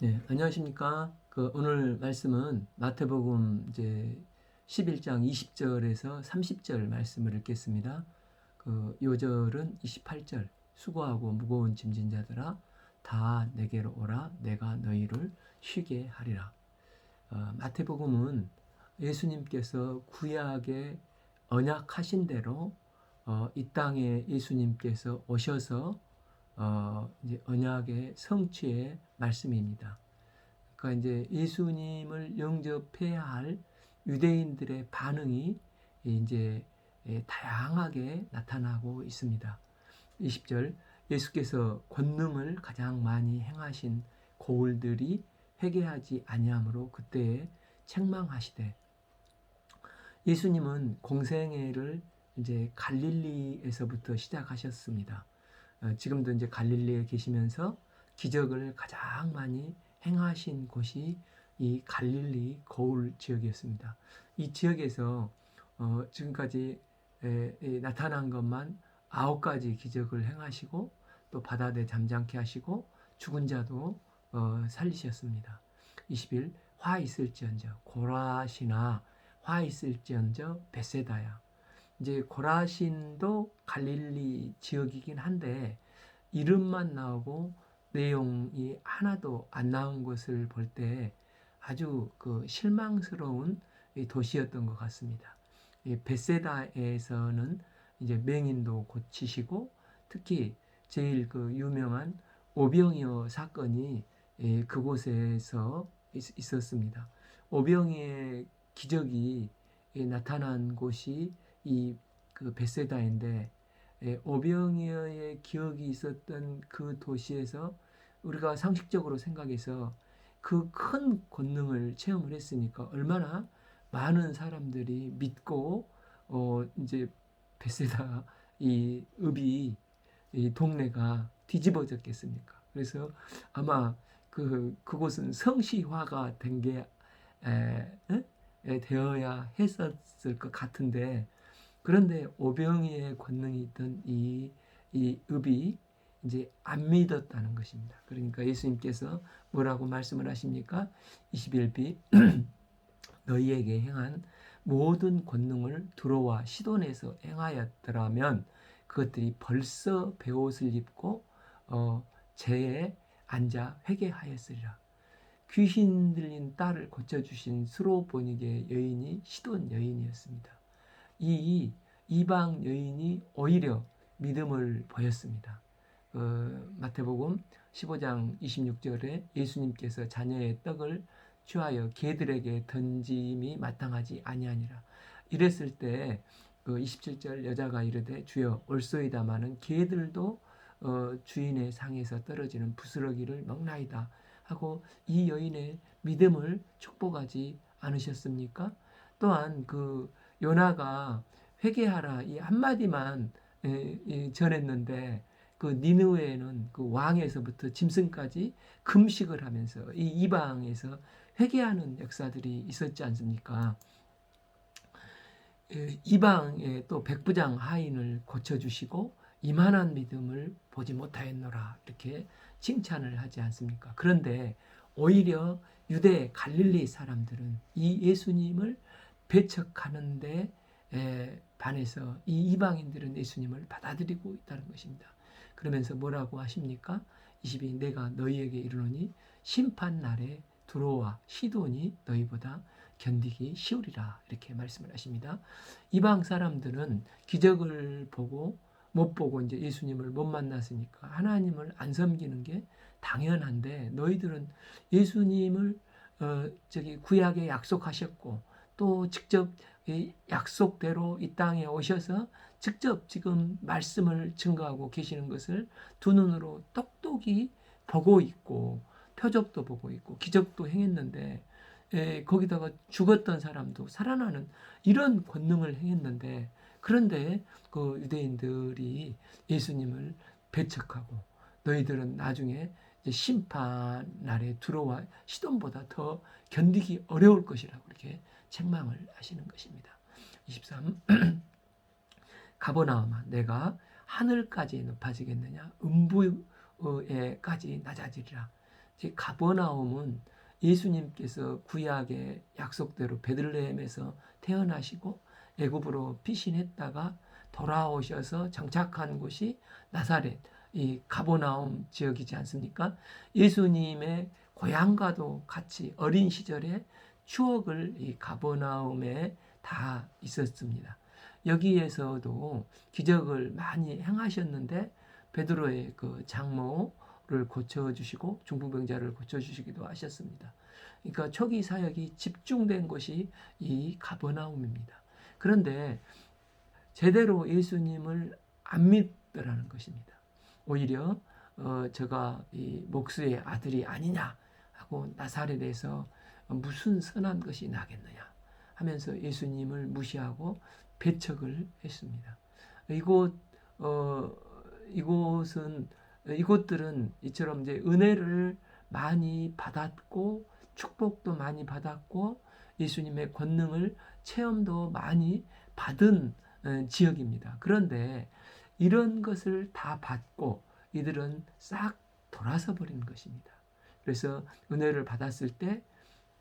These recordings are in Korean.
네, 안녕하십니까? 오늘 말씀은 마태복음 이제 11장 20절에서 30절 말씀을 읽겠습니다. 요절은 28절. 수고하고 무거운 짐진 자들아 다 내게로 오라 내가 너희를 쉬게 하리라. 마태복음은 예수님께서 구약에 언약하신 대로 이 땅에 예수님께서 오셔서 이제 언약의 성취의 말씀입니다. 그러니까 이제 예수님을 영접해야 할 유대인들의 반응이 이제 다양하게 나타나고 있습니다. 20절 예수께서 권능을 가장 많이 행하신 고을들이 회개하지 아니하므로 그때에 책망하시되. 예수님은 공생애를 이제 갈릴리에서부터 시작하셨습니다. 지금도 이제 갈릴리에 계시면서 기적을 가장 많이 행하신 곳이 이 갈릴리 거울 지역이었습니다. 이 지역에서 지금까지 나타난 것만 9가지 기적을 행하시고 또 바다에 잠잠케 하시고 죽은 자도 살리셨습니다. 20일 화 있을지언정 고라시나 화 있을지언정 베세다야. 이제 고라신도 갈릴리 지역이긴 한데 이름만 나오고 내용이 하나도 안 나온 것을 볼 때 아주 실망스러운 도시였던 것 같습니다. 베세다에서는 이제 맹인도 고치시고 특히 제일 유명한 오병이어 사건이 그곳에서 있었습니다. 오병이의 기적이 나타난 곳이 이 베세다인데 오병이어의 기억이 있었던 그 도시에서 우리가 상식적으로 생각해서 그 큰 권능을 체험을 했으니까 얼마나 많은 사람들이 믿고 이제 베세다 이 읍이 이 동네가 뒤집어졌겠습니까? 그래서 아마 그곳은 성시화가 된 게 되어야 했었을 것 같은데 그런데 오병이의 권능이 있던 이 읍이 이제 안 믿었다는 것입니다. 그러니까 예수님께서 뭐라고 말씀을 하십니까? 21비 너희에게 행한 모든 권능을 두로와 시돈에서 행하였더라면 그것들이 벌써 베옷을 입고 제에 앉아 회개하였으리라. 귀신 들린 딸을 고쳐주신 스로보니게 여인이 시돈 여인이었습니다. 이 이방 여인이 오히려 믿음을 보였습니다. 마태복음 15장 26절에 예수님께서 자녀의 떡을 취하여 개들에게 던짐이 마땅하지 아니하니라. 이랬을 때 27절 여자가 이르되 주여 올소이다마는 개들도 주인의 상에서 떨어지는 부스러기를 먹나이다 하고 이 여인의 믿음을 축복하지 않으셨습니까? 또한 요나가 회개하라 이 한마디만 전했는데 니느웨에는 왕에서부터 짐승까지 금식을 하면서 이 이방에서 회개하는 역사들이 있었지 않습니까? 이방의 또 백부장 하인을 고쳐주시고 이만한 믿음을 보지 못하였노라 이렇게 칭찬을 하지 않습니까? 그런데 오히려 유대 갈릴리 사람들은 이 예수님을 배척하는데 반해서 이 이방인들은 예수님을 받아들이고 있다는 것입니다. 그러면서 뭐라고 하십니까? 22 내가 너희에게 이르노니 심판날에 두로와 시돈이 너희보다 견디기 쉬우리라 이렇게 말씀을 하십니다. 이방 사람들은 기적을 보고 못 보고 이제 예수님을 못 만났으니까 하나님을 안 섬기는 게 당연한데 너희들은 예수님을 구약에 약속하셨고 또 직접 약속대로 이 땅에 오셔서 직접 지금 말씀을 증거하고 계시는 것을 두 눈으로 똑똑히 보고 있고 표적도 보고 있고 기적도 행했는데 거기다가 죽었던 사람도 살아나는 이런 권능을 행했는데 그런데 유대인들이 예수님을 배척하고 너희들은 나중에 심판 날에 들어와 시돈보다 더 견디기 어려울 것이라고 이렇게 책망을 하시는 것입니다. 23 가버나움아 내가 하늘까지 높아지겠느냐 음부에까지 낮아지리라. 이제 가버나움은 예수님께서 구약의 약속대로 베들레헴에서 태어나시고 애굽으로 피신했다가 돌아오셔서 정착한 곳이 나사렛, 이 가버나움 지역이지 않습니까? 예수님의 고향과도 같이 어린 시절의 추억을 이 가버나움에 다 있었습니다. 여기에서도 기적을 많이 행하셨는데 베드로의 그 장모를 고쳐주시고 중풍병자를 고쳐주시기도 하셨습니다. 그러니까 초기 사역이 집중된 곳이 이 가버나움입니다. 그런데 제대로 예수님을 안 믿더라는 것입니다. 오히려 저가 이 목수의 아들이 아니냐 하고 나사렛에서 무슨 선한 것이 나겠느냐 하면서 예수님을 무시하고 배척을 했습니다. 이곳들은 이처럼 이제 은혜를 많이 받았고 축복도 많이 받았고 예수님의 권능을 체험도 많이 받은 지역입니다. 그런데 이런 것을 다 받고 이들은 싹 돌아서 버린 것입니다. 그래서 은혜를 받았을 때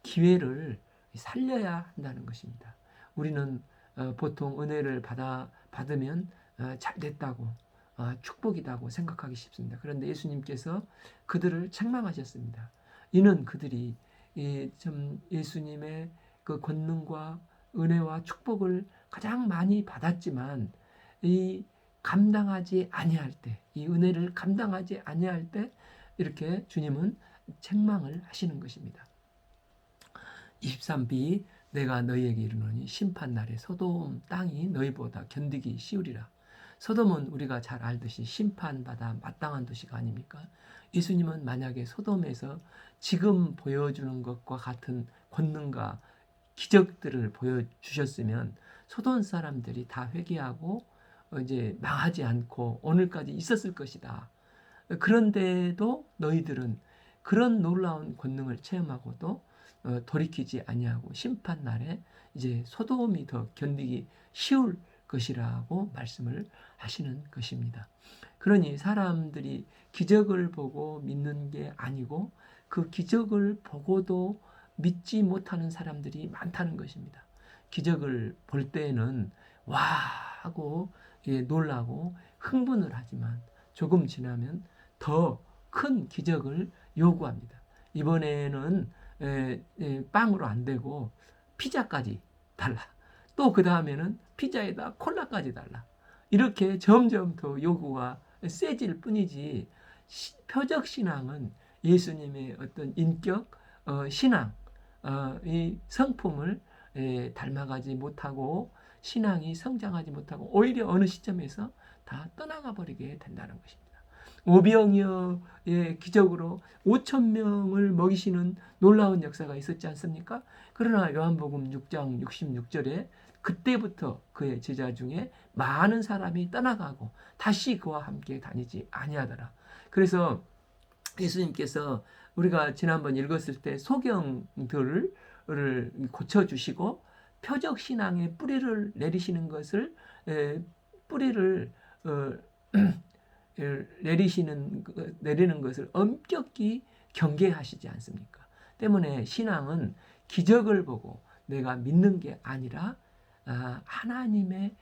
기회를 살려야 한다는 것입니다. 우리는 보통 은혜를 받으면 잘 됐다고 축복이다고 생각하기 쉽습니다. 그런데 예수님께서 그들을 책망하셨습니다. 이는 그들이 예수님의 그 권능과 은혜와 축복을 가장 많이 받았지만 이 감당하지 아니할 때, 이 은혜를 감당하지 아니할 때 이렇게 주님은 책망을 하시는 것입니다. 23b 내가 너희에게 이르노니 심판날에 소돔 땅이 너희보다 견디기 쉬우리라. 소돔은 우리가 잘 알듯이 심판받아 마땅한 도시가 아닙니까? 예수님은 만약에 소돔에서 지금 보여주는 것과 같은 권능과 기적들을 보여주셨으면 소돔 사람들이 다 회개하고 이제 망하지 않고 오늘까지 있었을 것이다. 그런데도 너희들은 그런 놀라운 권능을 체험하고도 돌이키지 아니하고 심판날에 이제 소돔이 더 견디기 쉬울 것이라고 말씀을 하시는 것입니다. 그러니 사람들이 기적을 보고 믿는 게 아니고 그 기적을 보고도 믿지 못하는 사람들이 많다는 것입니다. 기적을 볼 때에는 와 하고 놀라고 흥분을 하지만 조금 지나면 더 큰 기적을 요구합니다. 이번에는 빵으로 안 되고 피자까지 달라. 또 그 다음에는 피자에다 콜라까지 달라. 이렇게 점점 더 요구가 세질 뿐이지 표적 신앙은 예수님의 어떤 인격 신앙 이 성품을 닮아가지 못하고 신앙이 성장하지 못하고 오히려 어느 시점에서 다 떠나가 버리게 된다는 것입니다. 오병이어의 기적으로 5,000명을 먹이시는 놀라운 역사가 있었지 않습니까? 그러나 요한복음 6장 66절에 그때부터 그의 제자 중에 많은 사람이 떠나가고 다시 그와 함께 다니지 아니하더라. 그래서 예수님께서 우리가 지난번 읽었을 때 소경들을 고쳐주시고 표적 신앙의 뿌리를 내리시는 것을 뿌리를 내리는 것을 엄격히 경계하시지 않습니까? 때문에 신앙은 기적을 보고 내가 믿는 게 아니라 하나님의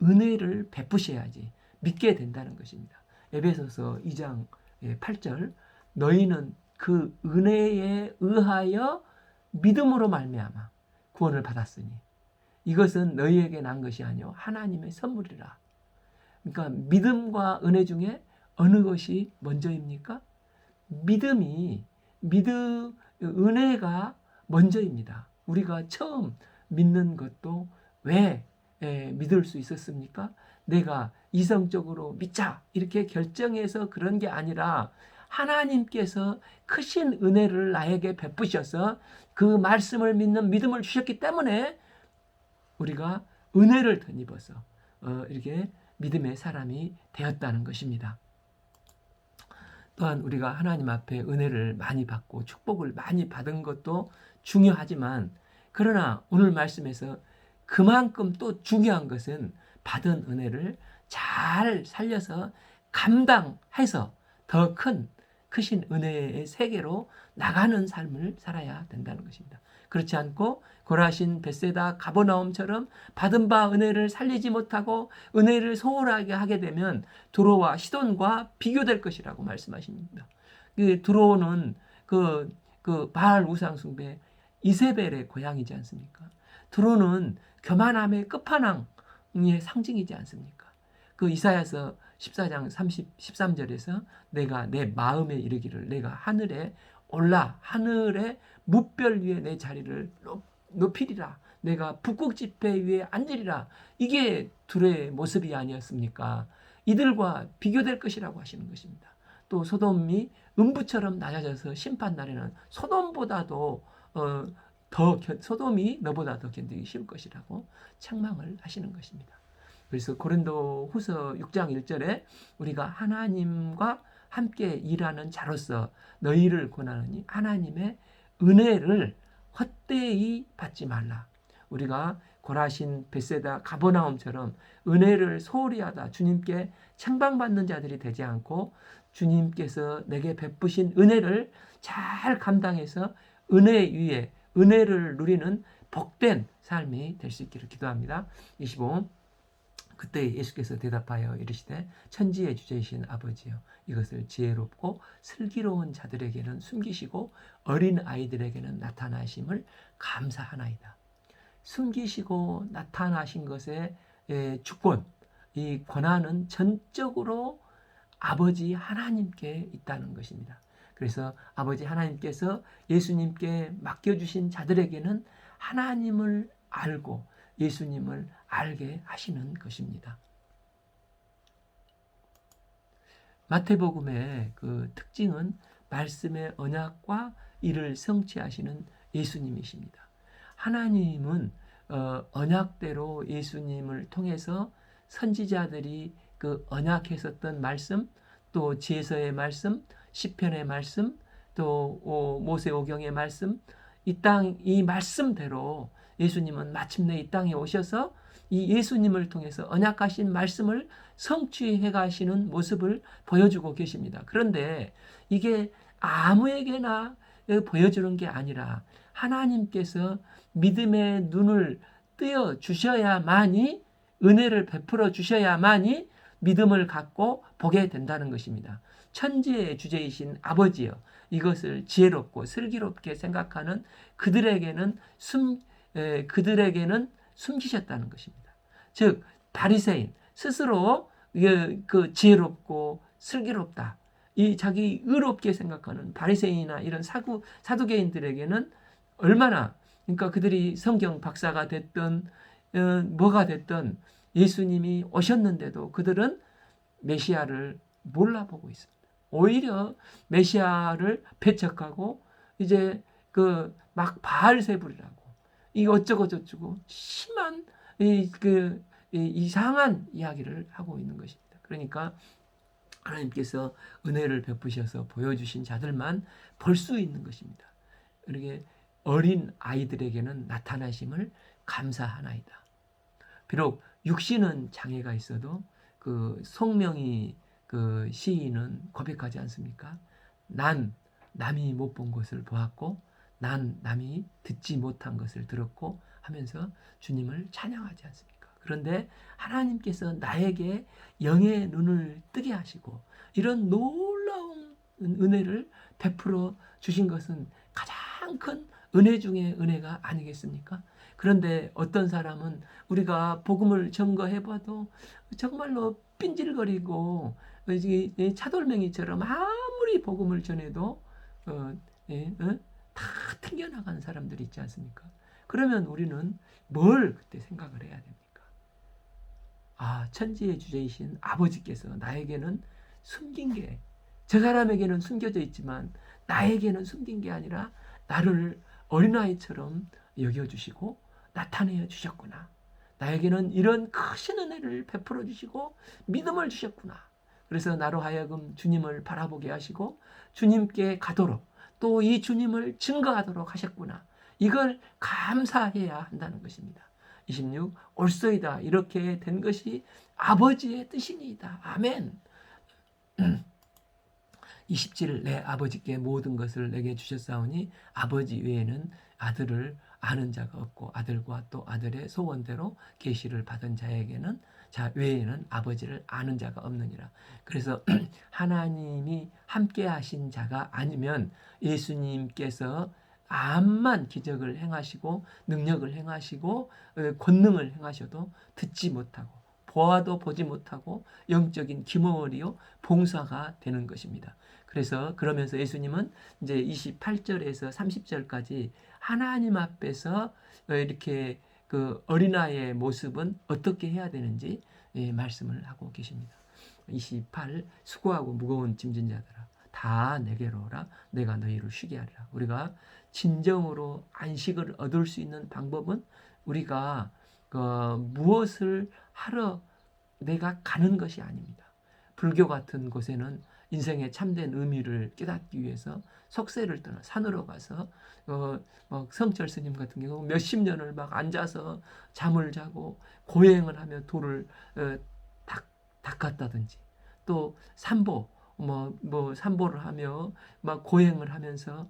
은혜를 베푸셔야지 믿게 된다는 것입니다. 에베소서 2장 8절 너희는 그 은혜에 의하여 믿음으로 말미암아 구원을 받았으니 이것은 너희에게 난 것이 아니요 하나님의 선물이라. 그러니까 믿음과 은혜 중에 어느 것이 먼저입니까? 은혜가 먼저입니다. 우리가 처음 믿는 것도 왜 믿을 수 있었습니까? 내가 이성적으로 믿자 이렇게 결정해서 그런 게 아니라 하나님께서 크신 은혜를 나에게 베푸셔서 그 말씀을 믿는 믿음을 주셨기 때문에 우리가 은혜를 덧입어서 이렇게 믿음의 사람이 되었다는 것입니다. 또한 우리가 하나님 앞에 은혜를 많이 받고 축복을 많이 받은 것도 중요하지만 그러나 오늘 말씀에서 그만큼 또 중요한 것은 받은 은혜를 잘 살려서 감당해서 더 큰 크신 은혜의 세계로 나가는 삶을 살아야 된다는 것입니다. 그렇지 않고 고라신, 벳세다, 가버나움처럼 받은 바 은혜를 살리지 못하고 은혜를 소홀하게 하게 되면 두로와 시돈과 비교될 것이라고 말씀하십니다. 그 두로는 그 바알 우상 숭배 이세벨의 고향이지 않습니까? 두로는 교만함의 끝판왕의 상징이지 않습니까? 그 이사야서 14장 13절에서 내가 내 마음에 이르기를 내가 하늘에 올라 하늘의 무별 위에 내 자리를 높이리라. 내가 북극 지폐 위에 앉으리라. 이게 둘의 모습이 아니었습니까? 이들과 비교될 것이라고 하시는 것입니다. 또 소돔이 음부처럼 낮아져서 심판 날에는 소돔보다도 소돔이 너보다 더 견디기 쉬울 것이라고 책망을 하시는 것입니다. 그래서 고린도 후서 6장 1절에 우리가 하나님과 함께 일하는 자로서 너희를 권하노니 하나님의 은혜를 헛되이 받지 말라. 우리가 고라신, 벳세다, 가버나움처럼 은혜를 소홀히 하다 주님께 책망받는 자들이 되지 않고 주님께서 내게 베푸신 은혜를 잘 감당해서 은혜 위에 은혜를 누리는 복된 삶이 될 수 있기를 기도합니다. 25. 그때 예수께서 대답하여 이르시되 천지의 주제이신 아버지여 이것을 지혜롭고 슬기로운 자들에게는 숨기시고 어린 아이들에게는 나타나심을 감사하나이다. 숨기시고 나타나신 것의 주권, 이 권한은 전적으로 아버지 하나님께 있다는 것입니다. 그래서 아버지 하나님께서 예수님께 맡겨주신 자들에게는 하나님을 알고 예수님을 알게 하시는 것입니다. 마태복음의 그 특징은 말씀의 언약과 이를 성취하시는 예수님이십니다. 하나님은 언약대로 예수님을 통해서 선지자들이 그 언약했었던 말씀, 또 지혜서의 말씀, 시편의 말씀, 또 모세오경의 말씀, 이 말씀대로 예수님은 마침내 이 땅에 오셔서 이 예수님을 통해서 언약하신 말씀을 성취해 가시는 모습을 보여주고 계십니다. 그런데 이게 아무에게나 보여주는 게 아니라 하나님께서 믿음의 눈을 뜨여 주셔야만이 은혜를 베풀어 주셔야만이 믿음을 갖고 보게 된다는 것입니다. 천지의 주제이신 아버지여 이것을 지혜롭고 슬기롭게 생각하는 그들에게는 숨기셨다는 것입니다. 즉 바리새인 스스로 그 지혜롭고 슬기롭다 이 자기 의롭게 생각하는 바리새인이나 이런 사두개인들에게는 얼마나 그러니까 그들이 성경 박사가 됐든 뭐가 됐든 예수님이 오셨는데도 그들은 메시아를 몰라보고 있습니다. 오히려 메시아를 배척하고 이제 그 막 바알세불이라고 이 어쩌고 저쩌고 심한 이상한 이야기를 하고 있는 것입니다. 그러니까 하나님께서 은혜를 베푸셔서 보여주신 자들만 볼 수 있는 것입니다. 이렇게 어린 아이들에게는 나타나심을 감사하나이다. 비록 육신은 장애가 있어도 그 송명이 그 시인은 고백하지 않습니까? 난 남이 못 본 것을 보았고 난 남이 듣지 못한 것을 들었고 하면서 주님을 찬양하지 않습니까? 그런데 하나님께서 나에게 영의 눈을 뜨게 하시고 이런 놀라운 은혜를 베풀어 주신 것은 가장 큰 은혜 중에 은혜가 아니겠습니까? 그런데 어떤 사람은 우리가 복음을 점거해봐도 정말로 삔질거리고 차돌맹이처럼 아무리 복음을 전해도 다 튕겨나가는 사람들이 있지 않습니까? 그러면 우리는 뭘 그때 생각을 해야 됩니까? 아, 천지의 주제이신 아버지께서 나에게는 숨긴 게 저 사람에게는 숨겨져 있지만 나에게는 숨긴 게 아니라 나를 어린아이처럼 여겨주시고 나타내 주셨구나. 나에게는 이런 크신 은혜를 베풀어 주시고 믿음을 주셨구나. 그래서 나로 하여금 주님을 바라보게 하시고 주님께 가도록 또 이 주님을 증거하도록 하셨구나. 이걸 감사해야 한다는 것입니다. 26. 옳소이다. 이렇게 된 것이 아버지의 뜻이니이다. 아멘. 27일 내 아버지께 모든 것을 내게 주셨사오니 아버지 외에는 아들을 아는 자가 없고 아들과 또 아들의 소원대로 계시를 받은 자에게는 자 외에는 아버지를 아는 자가 없느니라. 그래서 하나님이 함께 하신 자가 아니면 예수님께서 암만 기적을 행하시고 능력을 행하시고 권능을 행하셔도 듣지 못하고 보아도 보지 못하고 영적인 기머리요 봉사가 되는 것입니다. 그래서 그러면서 예수님은 이제 28절에서 30절까지 하나님 앞에서 이렇게 그 어린아이의 모습은 어떻게 해야 되는지 말씀을 하고 계십니다. 28 수고하고 무거운 짐진 자들아 다 내게로 오라 내가 너희를 쉬게 하리라. 우리가 진정으로 안식을 얻을 수 있는 방법은 우리가 무엇을 하러 내가 가는 것이 아닙니다. 불교 같은 곳에는 인생의 참된 의미를 깨닫기 위해서 석쇠를 떠나 산으로 가서 성철 스님 같은 경우 몇십 년을 막 앉아서 잠을 자고 고행을 하며 돌을 닦았다든지 또 삼보 삼보를 하며 막 고행을 하면서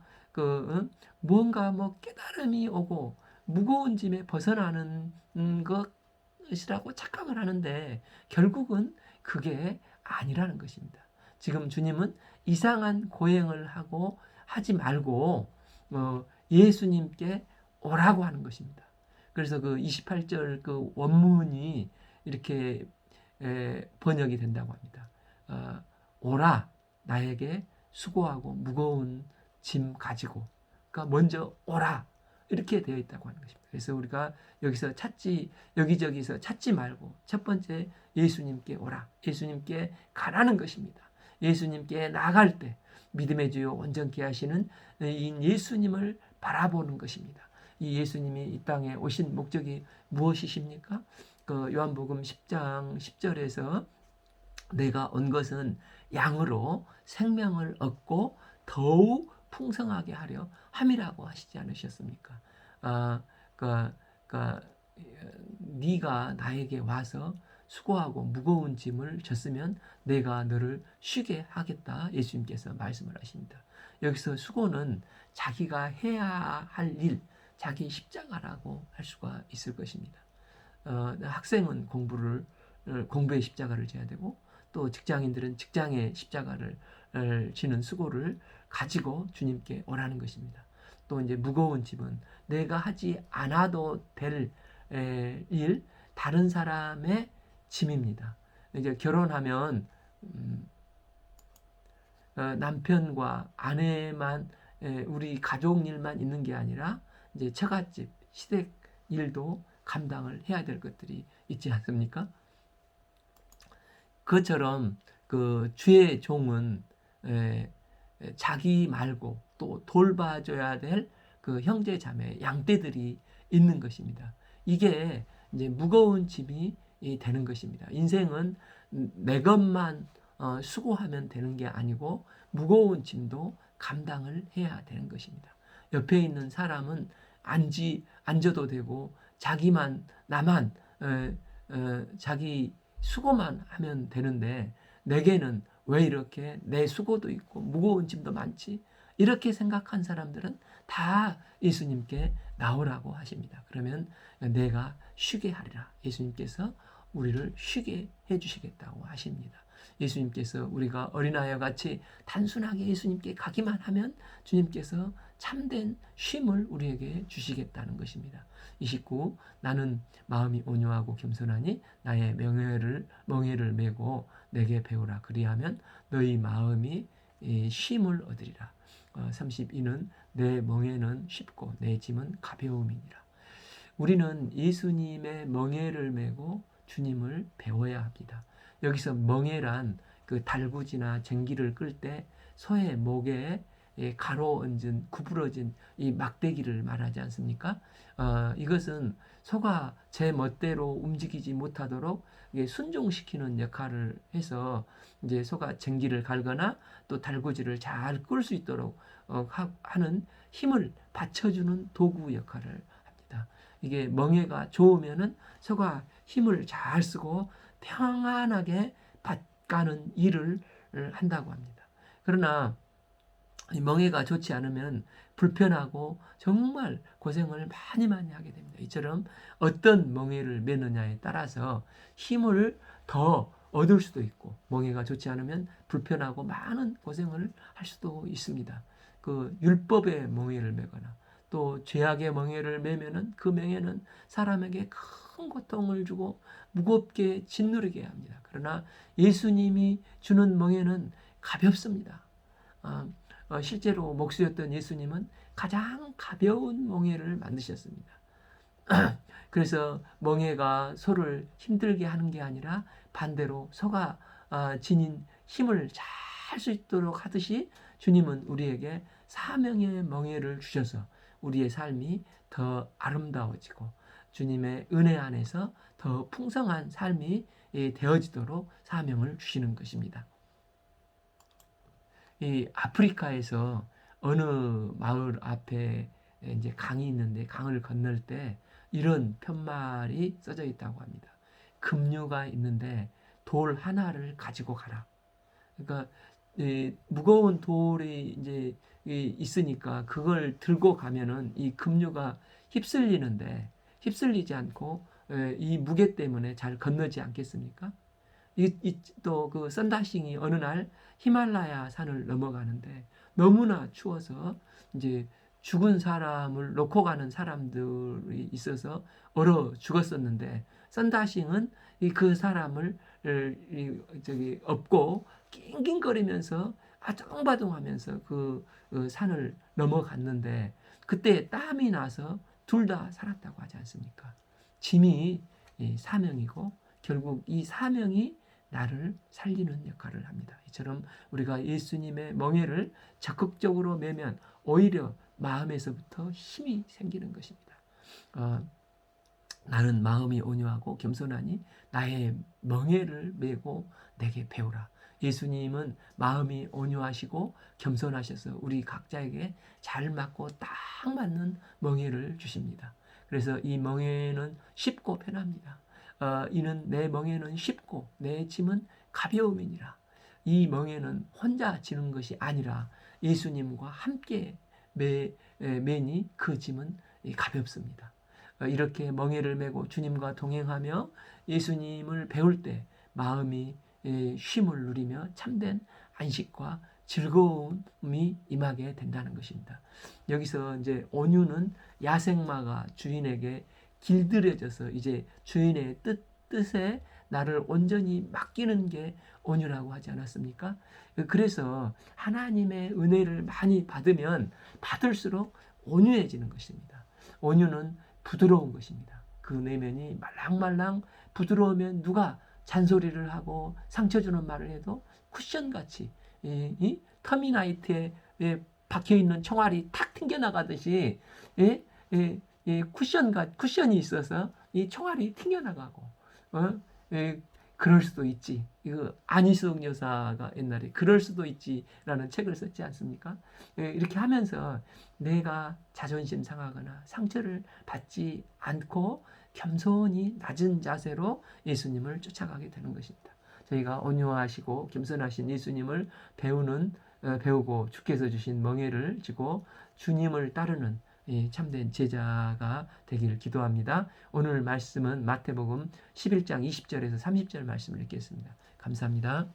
뭔가 깨달음이 오고 무거운 짐에 벗어나는 것이라고 착각을 하는데 결국은 그게 아니라는 것입니다. 지금 주님은 이상한 고행을 하지 말고 예수님께 오라고 하는 것입니다. 그래서 그 28절 그 원문이 이렇게 번역이 된다고 합니다. 오라 나에게 수고하고 무거운 짐 가지고 그러니까 먼저 오라 이렇게 되어 있다고 하는 것입니다. 그래서 우리가 여기서 여기저기서 찾지 말고 첫 번째 예수님께 오라 예수님께 가라는 것입니다. 예수님께 나갈 때 믿음의 주요 온전케 하시는 이 예수님을 바라보는 것입니다. 이 예수님이 이 땅에 오신 목적이 무엇이십니까? 요한복음 10장 10절에서 내가 온 것은 양으로 생명을 얻고 더욱 풍성하게 하려 함이라고 하시지 않으셨습니까? 네가 나에게 와서 수고하고 무거운 짐을 졌으면 내가 너를 쉬게 하겠다. 예수님께서 말씀을 하십니다. 여기서 수고는 자기가 해야 할 일, 자기 십자가라고 할 수가 있을 것입니다. 학생은 공부의 십자가를 져야 되고 또 직장인들은 직장의 십자가를 지는 수고를 가지고 주님께 오라는 것입니다. 또 이제 무거운 짐은 내가 하지 않아도 될 일, 다른 사람의 짐입니다. 이제 결혼하면 남편과 아내만 우리 가족 일만 있는 게 아니라 이제 처갓집, 시댁 일도 감당을 해야 될 것들이 있지 않습니까? 그처럼 그 주의 종은 자기 말고 또 돌봐줘야 될 그 형제 자매 양떼들이 있는 것입니다. 이게 이제 무거운 짐이 되는 것입니다. 인생은 내 것만 수고하면 되는 게 아니고 무거운 짐도 감당을 해야 되는 것입니다. 옆에 있는 사람은 앉아도 되고 나만 자기 수고만 하면 되는데 내게는 왜 이렇게 내 수고도 있고 무거운 짐도 많지? 이렇게 생각한 사람들은 다 예수님께 나오라고 하십니다. 그러면 내가 쉬게 하리라. 예수님께서 우리를 쉬게 해주시겠다고 하십니다. 예수님께서 우리가 어린아이와 같이 단순하게 예수님께 가기만 하면 주님께서 참된 쉼을 우리에게 주시겠다는 것입니다. 29 나는 마음이 온유하고 겸손하니 나의 멍에를 메고 내게 배우라. 그리하면 너희 마음이 쉼을 얻으리라. 32는 내 멍에는 쉽고 내 짐은 가벼움이니라. 우리는 예수님의 멍에를 메고 주님을 배워야 합니다. 여기서 멍에란 그 달구지나 쟁기를 끌 때 소의 목에 가로얹은 구부러진 이 막대기를 말하지 않습니까? 이것은 소가 제 멋대로 움직이지 못하도록 순종시키는 역할을 해서 이제 소가 쟁기를 갈거나 또 달구지를 잘 끌 수 있도록 하는 힘을 받쳐주는 도구 역할을 합니다. 이게 멍에가 좋으면은 소가 힘을 잘 쓰고 평안하게 밭가는 일을 한다고 합니다. 그러나 이 멍에가 좋지 않으면 불편하고 정말 고생을 많이 하게 됩니다. 이처럼 어떤 멍에를 매느냐에 따라서 힘을 더 얻을 수도 있고, 멍에가 좋지 않으면 불편하고 많은 고생을 할 수도 있습니다. 그 율법의 멍에를 매거나 또 죄악의 멍에를 매면은 그 멍에는 사람에게 큰 고통을 주고 무겁게 짓누르게 합니다. 그러나 예수님이 주는 멍에는 가볍습니다. 실제로 목수였던 예수님은 가장 가벼운 멍에를 만드셨습니다. 그래서 멍에가 소를 힘들게 하는 게 아니라 반대로 소가 지닌 힘을 잘 할 수 있도록 하듯이 주님은 우리에게 사명의 멍에를 주셔서 우리의 삶이 더 아름다워지고 주님의 은혜 안에서 더 풍성한 삶이 되어지도록 사명을 주시는 것입니다. 이 아프리카에서 어느 마을 앞에 이제 강이 있는데 강을 건널 때 이런 편말이 써져 있다고 합니다. 급류가 있는데 돌 하나를 가지고 가라. 그러니까 무거운 돌이 이제 있으니까 그걸 들고 가면은 이 급류가 휩쓸리는데 휩쓸리지 않고 이 무게 때문에 잘 건너지 않겠습니까? 또 그 썬다싱이 어느 날 히말라야 산을 넘어가는데 너무나 추워서 이제 죽은 사람을 놓고 가는 사람들이 있어서 얼어 죽었었는데 썬다싱은 그 사람을 저기 업고 낑낑거리면서 아둥바둥하면서 그 산을 넘어갔는데 그때 땀이 나서 둘 다 살았다고 하지 않습니까? 짐이 사명이고 결국 이 사명이 나를 살리는 역할을 합니다. 이처럼 우리가 예수님의 멍에를 적극적으로 매면 오히려 마음에서부터 힘이 생기는 것입니다. 나는 마음이 온유하고 겸손하니 나의 멍에를 메고 내게 배우라. 예수님은 마음이 온유하시고 겸손하셔서 우리 각자에게 잘 맞고 딱 맞는 멍에를 주십니다. 그래서 이 멍에는 쉽고 편합니다. 이는 내 멍에는 쉽고 내 짐은 가벼움이니라. 이 멍에는 혼자 지는 것이 아니라 예수님과 함께 매니 그 짐은 가볍습니다. 이렇게 멍에를 메고 주님과 동행하며 예수님을 배울 때 마음이 쉼을 누리며 참된 안식과 즐거움이 임하게 된다는 것입니다. 여기서 이제 온유는 야생마가 주인에게 길들여져서 이제 주인의 뜻에 나를 온전히 맡기는 게 온유라고 하지 않았습니까? 그래서 하나님의 은혜를 많이 받으면 받을수록 온유해지는 것입니다. 온유는 부드러운 것입니다. 그 내면이 말랑말랑 부드러우면 누가 잔소리를 하고 상처 주는 말을 해도 쿠션같이 이 터미나이트에 박혀있는 총알이 탁 튕겨나가듯이 쿠션이 있어서 이 총알이 튕겨나가고 그럴 수도 있지. 이거 안희숙 여사가 옛날에 그럴 수도 있지라는 책을 썼지 않습니까? 이렇게 하면서 내가 자존심 상하거나 상처를 받지 않고 겸손히 낮은 자세로 예수님을 쫓아가게 되는 것입니다. 저희가 온유하시고 겸손하신 예수님을 배우고 주께서 주신 멍에를 쥐고 주님을 따르는 참된 제자가 되기를 기도합니다. 오늘 말씀은 마태복음 11장 20절에서 30절 말씀을 읽겠습니다. 감사합니다.